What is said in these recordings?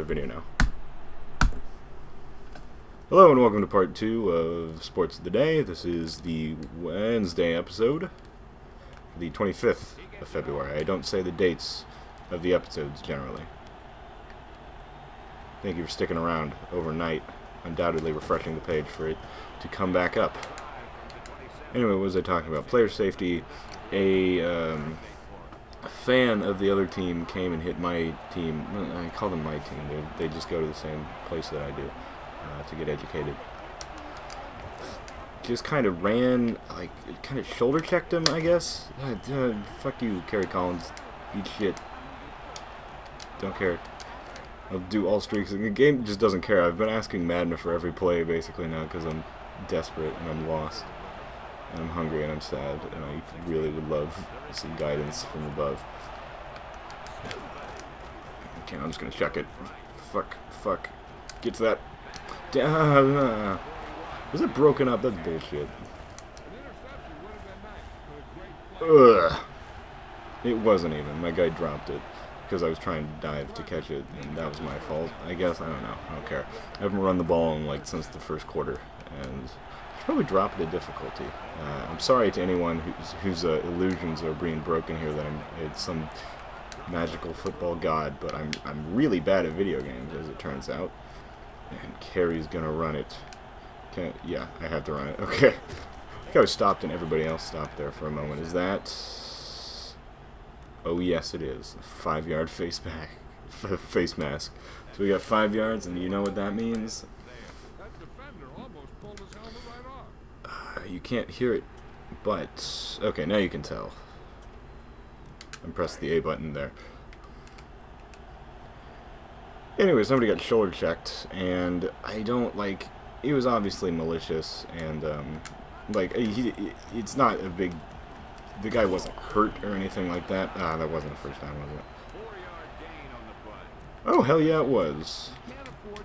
Video now. Hello and welcome to part 2 of Sports of the Day. This is the Wednesday episode, the 25th of February. I don't say the dates of the episodes generally. Thank you for sticking around overnight, undoubtedly refreshing the page for it to come back up. Anyway, what was I talking about? Player safety. A fan of the other team came and hit my team. I call them my team. They just go to the same place that I do to get educated. Just kind of ran, like, kind of shoulder checked him, I guess. Fuck you, Kerry Collins. Eat shit. Don't care. I'll do all streaks. The game just doesn't care. I've been asking Madden for every play basically now because I'm desperate and I'm lost. And I'm hungry and I'm sad, and I really would love some guidance from above. Okay, I'm just gonna chuck it. Fuck. Get to that. Was it broken up? That's bullshit. Ugh. It wasn't even. My guy dropped it because I was trying to dive to catch it, and that was my fault. I guess. I don't know. I don't care. I haven't run the ball in, like, since the first quarter, and probably drop the difficulty. I'm sorry to anyone whose illusions are being broken here that it's some magical football god, but I'm really bad at video games, as it turns out. And Kerry's gonna run it. Yeah, I have to run it. Okay. I think I was stopped and everybody else stopped there for a moment. Is that? Oh yes, it is. 5-yard face mask. So we got 5 yards, and you know what that means? You can't hear it, but okay, now you can tell. I pressed the A button there. Anyway, somebody got shoulder checked, and I don't like. It was obviously malicious, and like it's not a big. The guy wasn't hurt or anything like that. That wasn't the first time, was it? Oh hell yeah, it was.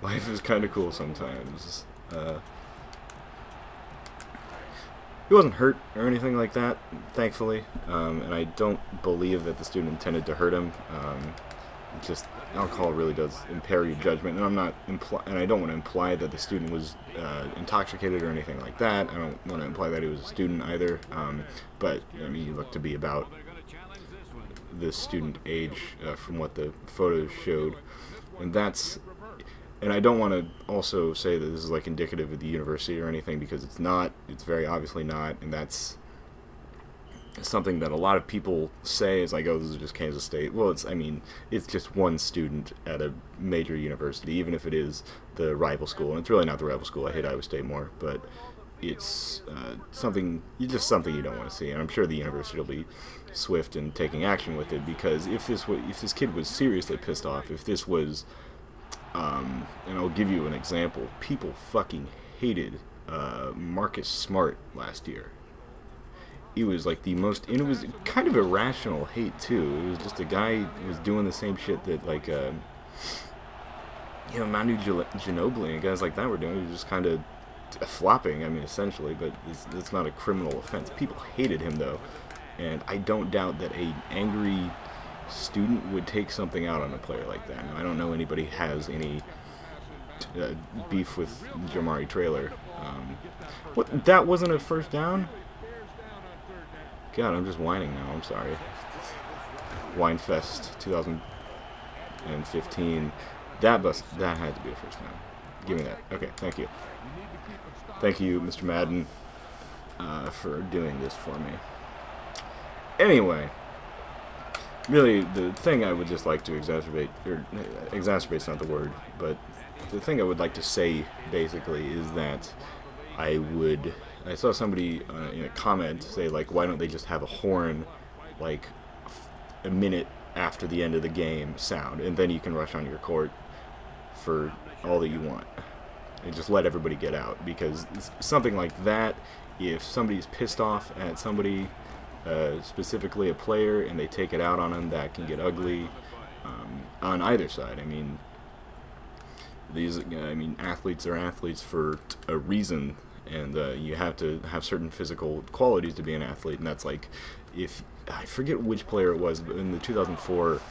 Life is kind of cool sometimes. He wasn't hurt or anything like that, thankfully, and I don't believe that the student intended to hurt him. Just alcohol really does impair your judgment, and I don't want to imply that the student was intoxicated or anything like that. I don't want to imply that he was a student either. But I mean, he looked to be about the student age from what the photos showed, and that's. And I don't want to also say that this is like indicative of the university or anything, because it's not. It's very obviously not, and that's something that a lot of people say is like, oh, this is just Kansas State. Well, it's just one student at a major university, even if it is the rival school. And it's really not the rival school. I hate Iowa State more, but it's something you don't want to see. And I'm sure the university will be swift in taking action with it, because if this kid was seriously pissed off, if this was and I'll give you an example. People fucking hated Marcus Smart last year. It was like the most, and it was kind of irrational hate too. It was just a guy who was doing the same shit that like Manu Ginobili and guys like that were doing. He was just kind of flopping. I mean, essentially, but it's not a criminal offense. People hated him though, and I don't doubt that a angry student would take something out on a player like that. Now, I don't know anybody has any beef with Jamari Traylor. What? That wasn't a first down? God, I'm just whining now. I'm sorry. Winefest 2015. That had to be a first down. Give me that. Okay, thank you. Thank you, Mr. Madden, for doing this for me. Anyway. Really, the thing I would just like to exacerbate's not the word, but the thing I would like to say, basically, is that I saw somebody in a comment say, like, why don't they just have a horn, like, a minute after the end of the game sound, and then you can rush on your court for all that you want, and just let everybody get out, because something like that, if somebody's pissed off at somebody, specifically a player, and they take it out on him, that can get ugly on either side. I mean, athletes are athletes for a reason, and you have to have certain physical qualities to be an athlete, and that's like, if I forget which player it was, but in the 2004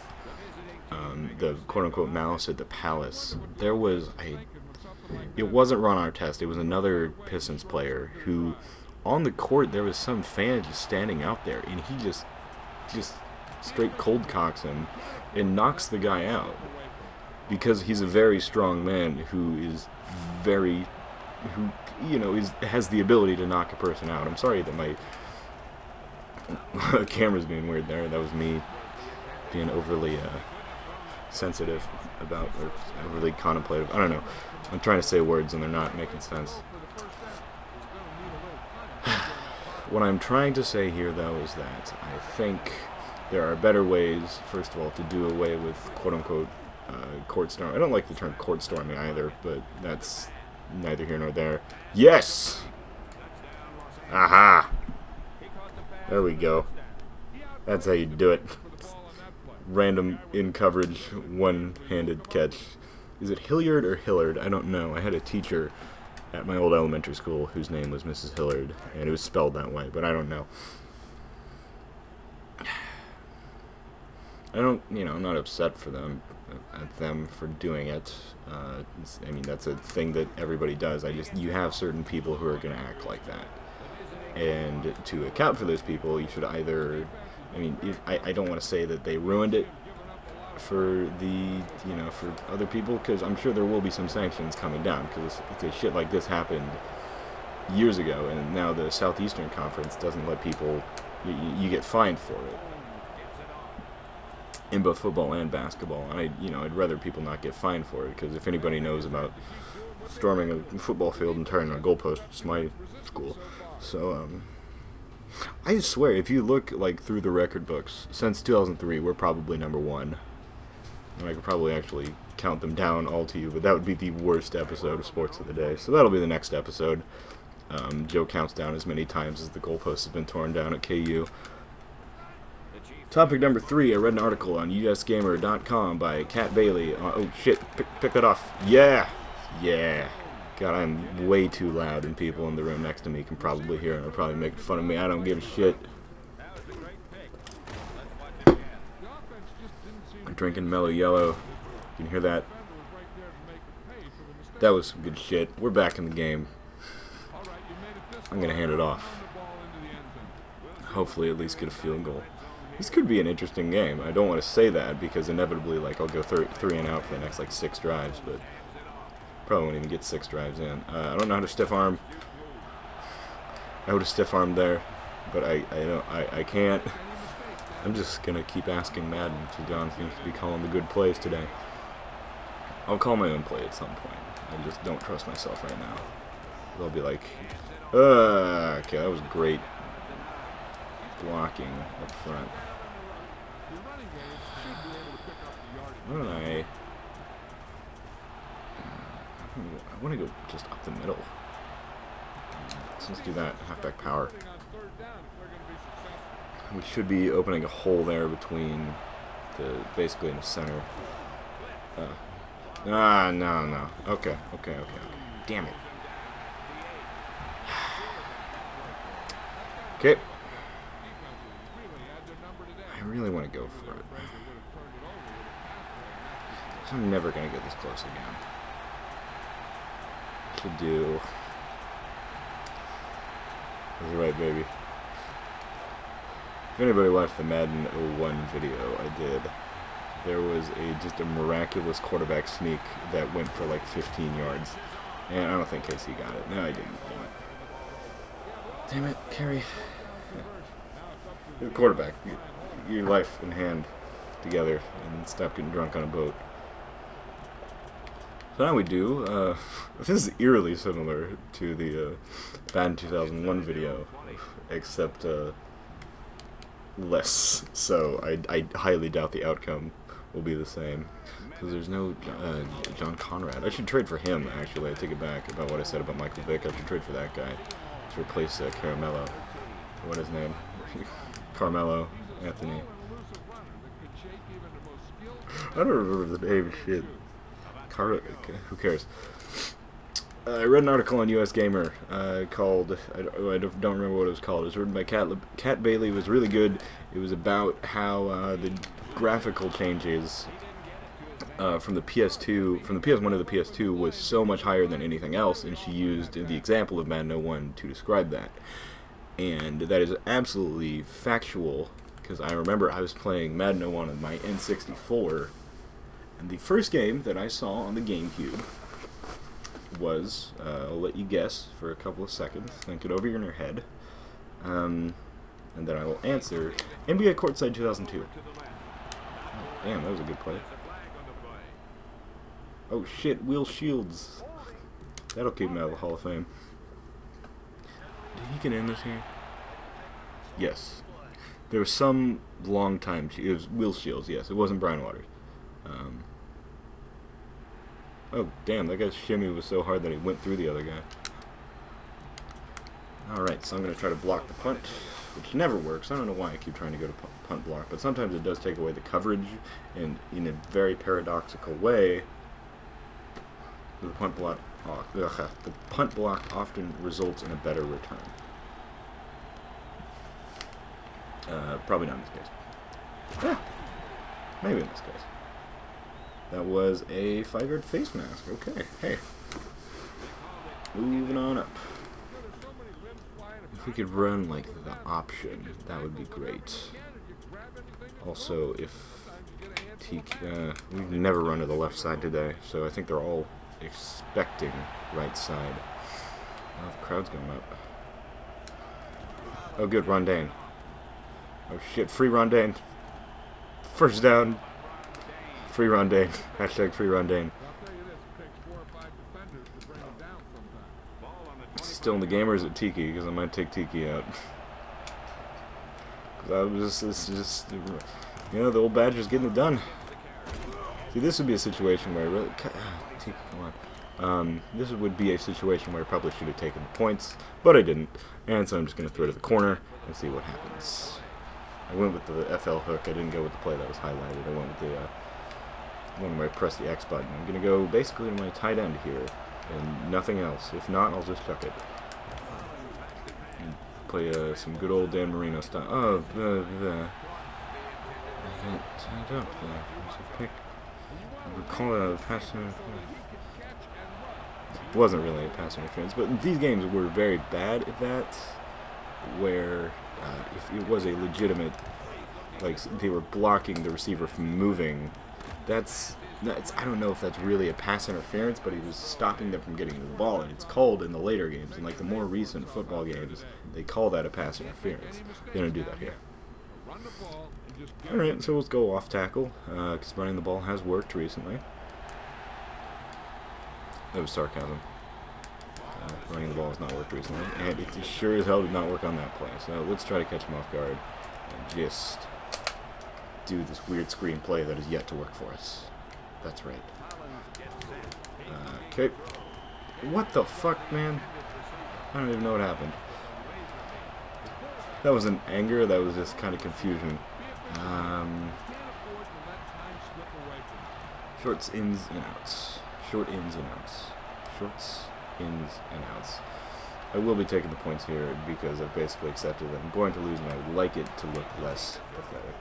the quote-unquote mouse at the Palace, there was it wasn't Ron Artest, it was another Pistons player who, on the court, there was some fan just standing out there, and he just straight cold cocks him and knocks the guy out because he's a very strong man who has the ability to knock a person out. I'm sorry that my camera's being weird there. That was me being overly sensitive about, or overly contemplative. I don't know. I'm trying to say words and they're not making sense. What I'm trying to say here, though, is that I think there are better ways, first of all, to do away with quote-unquote court storming. I don't like the term court storming either, but that's neither here nor there. Yes! Aha! There we go. That's how you do it. Random in coverage, one-handed catch. Is it Hilliard or Hillard? I don't know. I had a teacher at my old elementary school whose name was Mrs. Hillard, and it was spelled that way, but I don't know. I'm not upset for them, at them for doing it. I mean, that's a thing that everybody does. You have certain people who are going to act like that. And to account for those people, you should either, I don't want to say that they ruined it for for other people, because I'm sure there will be some sanctions coming down, because shit like this happened years ago, and now the Southeastern Conference doesn't let people, you get fined for it. In both football and basketball, and I'd rather people not get fined for it, because if anybody knows about storming a football field and tearing a goalpost, it's my school. So, I swear, if you look through the record books, since 2003, we're probably #1. And I could probably actually count them down all to you, but that would be the worst episode of Sports of the Day. So that'll be the next episode. Joe counts down as many times as the goalpost has been torn down at KU. Topic number 3, I read an article on usgamer.com by Kat Bailey. Oh shit, pick that off. Yeah! Yeah. God, I'm way too loud, and people in the room next to me can probably hear and are probably making fun of me. I don't give a shit. I'm drinking Mellow Yellow. You can hear that. That was some good shit. We're back in the game. I'm gonna hand it off. Hopefully at least get a field goal. This could be an interesting game. I don't want to say that because inevitably, I'll go 3 and out for the next 6 drives, but probably won't even get 6 drives in. I don't know how to stiff arm. I would have stiff armed there, but I can't. I'm just gonna keep asking Madden, because John seems to be calling the good plays today. I'll call my own play at some point. I just don't trust myself right now. They'll be like, okay, that was great blocking up front. Why don't I want to go just up the middle. So let's do that. Halfback power. We should be opening a hole there between basically in the center. No. Okay. Damn it. Okay. I really want to go for it. I'm never going to get this close again. Should do. That's right, baby. If anybody watched the Madden 01 video I did, there was just a miraculous quarterback sneak that went for 15 yards. And I don't think KC got it. No, I didn't. Damn it, Kerry. You're the quarterback. Your life in hand together and stop getting drunk on a boat. So now we do, this is eerily similar to the Madden 2001 video, except less so. I highly doubt the outcome will be the same, because there's no John Conrad. I should trade for him, actually. I take it back about what I said about Michael Vick. I should trade for that guy to replace Caramello. What is his name? Carmelo Anthony. I don't remember the name. Shit. Who cares? I read an article on US Gamer called, I don't remember what it was called. It was written by Kat Bailey. It was really good. It was about how the graphical changes from the PS2, from the PS1 to the PS2 was so much higher than anything else, and she used the example of Madden 01 to describe that. And that is absolutely factual, because I remember I was playing Madden 01 on my N64, and the first game that I saw on the GameCube was, I'll let you guess for a couple of seconds, think it over in your head, and then I will answer, NBA Courtside 2002. Oh, damn, that was a good play. Oh shit, Will Shields. That'll keep him out of the Hall of Fame. Did he get in this here? Yes. There was some long time. It was Will Shields, yes. It wasn't Brian Waters. Oh, damn, that guy's shimmy was so hard that he went through the other guy. Alright, so I'm going to try to block the punt, which never works. I don't know why I keep trying to go to punt block, but sometimes it does take away the coverage, and in a very paradoxical way, the punt block often results in a better return. Probably not in this case. Yeah, maybe in this case. That was a 5-yard face mask. Okay, hey. Moving on up. If we could run, like, the option, that would be great. Also, if we've never run to the left side today, so I think they're all expecting right side. Oh, the crowd's going up. Oh, good, Rondane. Oh, shit, free Rondane. First down. Free Rondane. Hashtag free Rondane. Still in the game, or is it Tiki? Because I might take Tiki out. Because I was just, you know, the old Badger's getting it done. See, this would be a situation where really, Tiki, come on. This would be a situation where I probably should have taken the points, but I didn't, and so I'm just going to throw it to the corner and see what happens. I went with the FL hook. I didn't go with the play that was highlighted. I went with the one where I press the X button. I'm going to go basically to my tight end here, and nothing else. If not, I'll just chuck it. And play some good old Dan Marino style. Oh, tied up there. There's a pick. I would call it a pass interference. It wasn't really a pass interference, but these games were very bad at that, where if it was a legitimate, like, they were blocking the receiver from moving, that's I don't know if that's really a pass interference, but he was stopping them from getting the ball, and it's called in the later games, in like the more recent football games, they call that a pass interference. They don't do that here. Alright, so let's go off tackle, because running the ball has worked recently. That was sarcasm. Running the ball has not worked recently, and it sure as hell did not work on that play. So let's try to catch him off guard and just do this weird screen play that is yet to work for us. That's right. Okay. What the fuck, man? I don't even know what happened. That wasn't anger, that was just kind of confusion. Shorts, ins, and outs. Short ins and outs. Shorts, ins, and outs. I will be taking the points here because I've basically accepted that I'm going to lose, and I would like it to look less pathetic.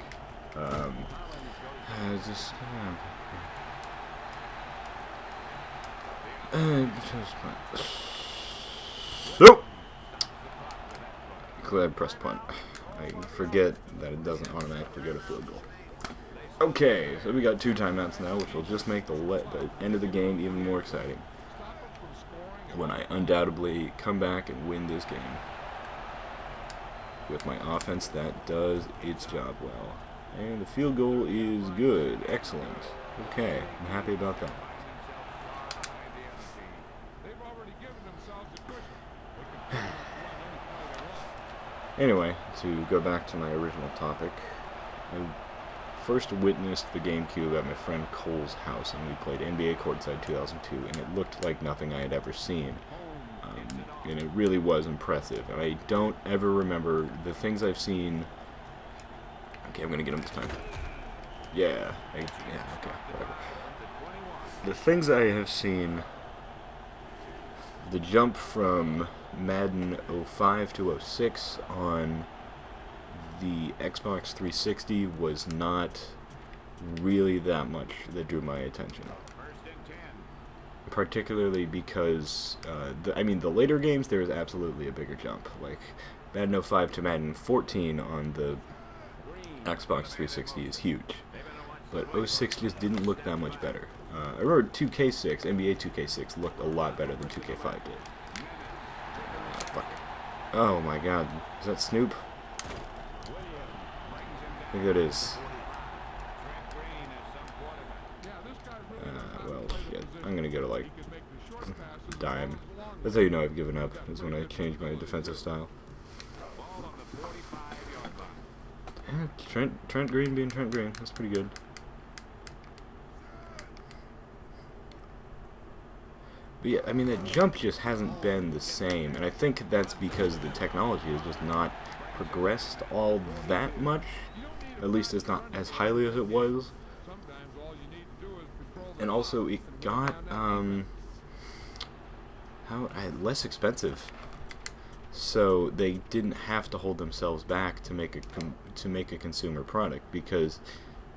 Nope! Glad press punt. I forget that it doesn't automatically go to field goal. Okay, so we got 2 timeouts now, which will just make the end of the game even more exciting, when I undoubtedly come back and win this game with my offense that does its job well. And the field goal is good. Excellent. Okay, I'm happy about that. Anyway, to go back to my original topic, I first witnessed the GameCube at my friend Cole's house, and we played NBA Courtside 2002, and it looked like nothing I had ever seen. And it really was impressive, and I don't ever remember the things I've seen. Okay, I'm gonna get him this time. Yeah, okay, whatever. The things I have seen, the jump from Madden 05 to 06 on the Xbox 360 was not really that much that drew my attention. Particularly because, I mean, the later games, there was absolutely a bigger jump. Like, Madden 05 to Madden 14 on the Xbox 360 is huge. But 06 just didn't look that much better. I remember 2K6, NBA 2K6 looked a lot better than 2K5 did. Fuck. Oh my god. Is that Snoop? I think that is. Well, shit. I'm gonna go to, like, dime. That's how you know I've given up, is when I change my defensive style. Trent Green being Trent Green. That's pretty good. But yeah, I mean, that jump just hasn't been the same, and I think that's because the technology has just not progressed all that much. At least it's not as highly as it was. And also, it got less expensive, so they didn't have to hold themselves back to make a consumer product, because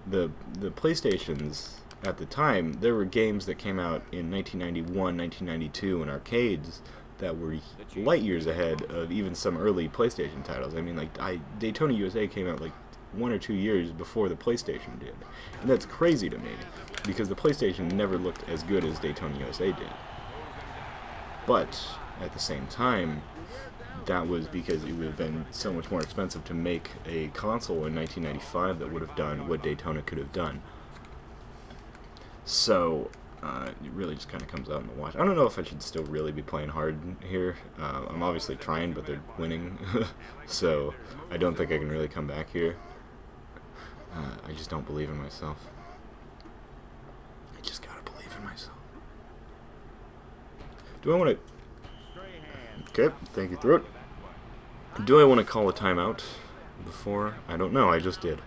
the PlayStations at the time, there were games that came out in 1991, 1992 in arcades that were light years ahead of even some early PlayStation titles. I mean, like, Daytona USA came out like 1 or 2 years before the PlayStation did. And that's crazy to me, because the PlayStation never looked as good as Daytona USA did. But, at the same time, that was because it would have been so much more expensive to make a console in 1995 that would have done what Daytona could have done. So, it really just kind of comes out in the wash. I don't know if I should still really be playing hard here. I'm obviously trying, but they're winning. So, I don't think I can really come back here. I just don't believe in myself. I just gotta believe in myself. Do I want to... Okay, thank you, Throat. Do I want to call a timeout before? I don't know, I just did.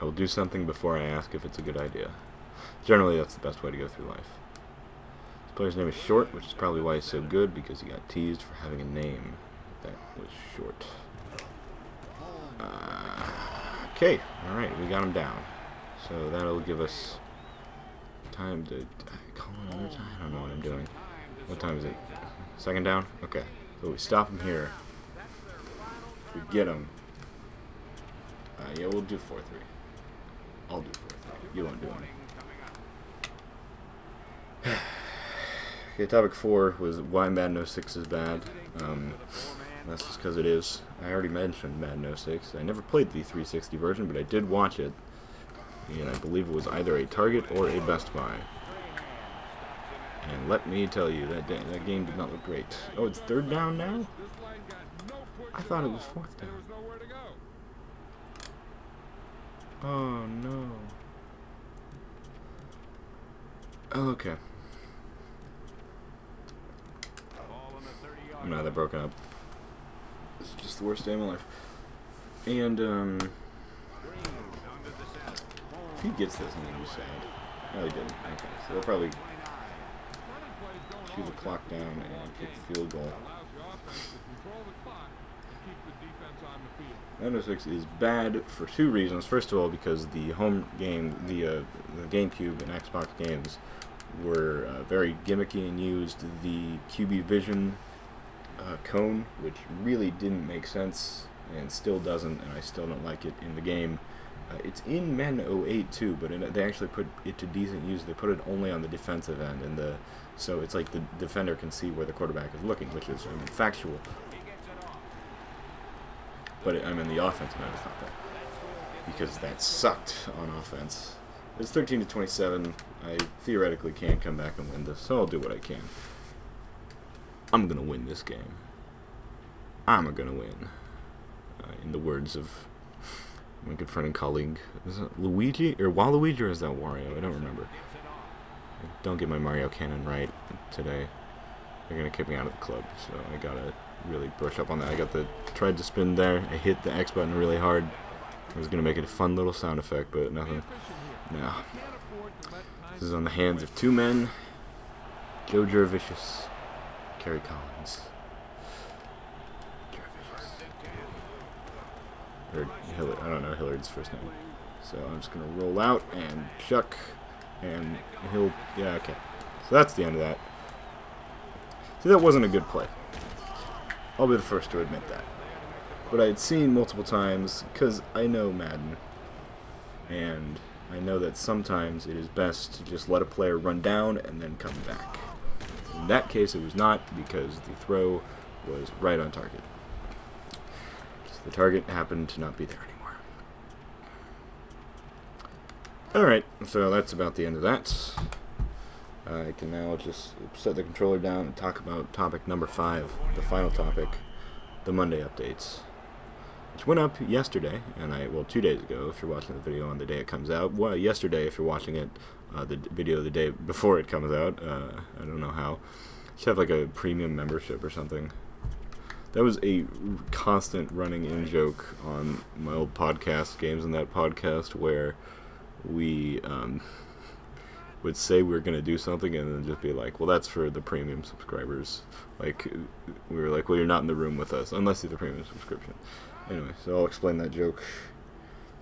I will do something before I ask if it's a good idea. Generally, that's the best way to go through life. This player's name is Short, which is probably why he's so good, because he got teased for having a name that was short. Okay, alright, we got him down. So that'll give us time to call another time. I don't know what I'm doing. What time is it? Second down? Okay. So we stop him here. If we get him. Yeah, we'll do 4-3. I'll do 4-3. You won't do anything. Okay, topic 4 was why Madden 06 is bad. That's just because it is. I already mentioned Madden 06. I never played the 360 version, but I did watch it. And I believe it was either a Target or a Best Buy. And let me tell you, that game did not look great. Oh, it's 3rd down now? I thought it was 4th down. Oh, no. Okay. Now they're broken up. This is just the worst day of my life. And, if he gets this, I'm gonna be sad. No, he didn't. Okay, so they'll probably shoot the clock down and kick the field goal. Madden 06 is bad for 2 reasons. First of all, because the home game, the GameCube and Xbox games were very gimmicky and used the QB Vision cone, which really didn't make sense and still doesn't, and I still don't like it in the game. It's in Madden 08 too, but they actually put it to decent use. They put it only on the defensive end, and so it's like the defender can see where the quarterback is looking, which is factual. But I'm in the offensive end, it's not that, because that sucked on offense. It's 13-27. I theoretically can come back and win this, so I'll do what I can. I'm gonna win this game. I'm gonna win. In the words of my good friend and colleague, is it Luigi or Waluigi, or is that Wario? I don't remember. I don't get my Mario canon right today. They're gonna kick me out of the club, so I gotta really brush up on that. Tried to spin there. I hit the X button really hard. I was gonna make it a fun little sound effect, but nothing. No. This is on the hands of 2 men. Joe Jervicius, Kerry Collins. Jervicius. Hillard. I don't know Hillard's first name. So I'm just gonna roll out and chuck, and he'll. Yeah, okay. So that's the end of that. See, that wasn't a good play. I'll be the first to admit that. But I had seen multiple times, because I know Madden, and I know that sometimes it is best to just let a player run down and then come back. In that case, it was not, because the throw was right on target. Just the target happened to not be there anymore. Alright, so that's about the end of that. I can now just set the controller down and talk about topic number 5, the final topic, the Monday updates, which went up yesterday, and well, 2 days ago if you're watching the video on the day it comes out. Well, yesterday if you're watching it, the video the day before it comes out. I don't know how. You should have like a premium membership or something. That was a constant running in joke on my old podcast, Games in That Podcast, where we would say we were going to do something and then just be like, well, that's for the premium subscribers. Like, we were like, well, you're not in the room with us unless you have a premium subscription. Anyway, so I'll explain that joke.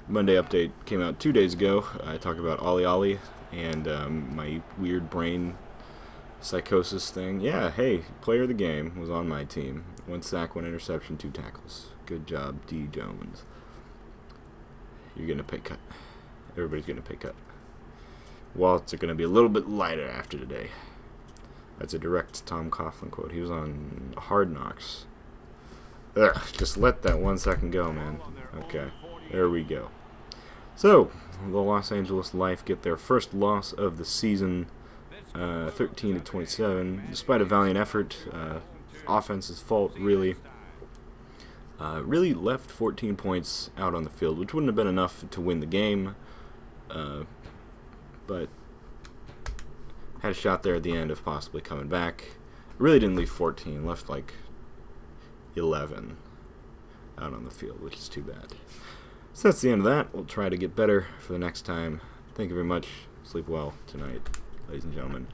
Monday update came out 2 days ago. I talked about Ollie Ollie and my weird brain psychosis thing. Yeah, hey, player of the game was on my team. 1 sack, 1 interception, 2 tackles. Good job, D. Jones. You're getting a pay cut. Everybody's getting a pay cut. Wallets are going to be a little bit lighter after today. That's a direct Tom Coughlin quote. He was on Hard Knocks. Ugh, just let that 1 second go, man. Okay, there we go. So, the Los Angeles Life get their first loss of the season, 13-27. Despite a valiant effort, offense's fault, really. Really left 14 points out on the field, which wouldn't have been enough to win the game. But had a shot there at the end of possibly coming back. Really didn't leave 14, left like 11 out on the field, which is too bad. So that's the end of that. We'll try to get better for the next time. Thank you very much. Sleep well tonight, ladies and gentlemen.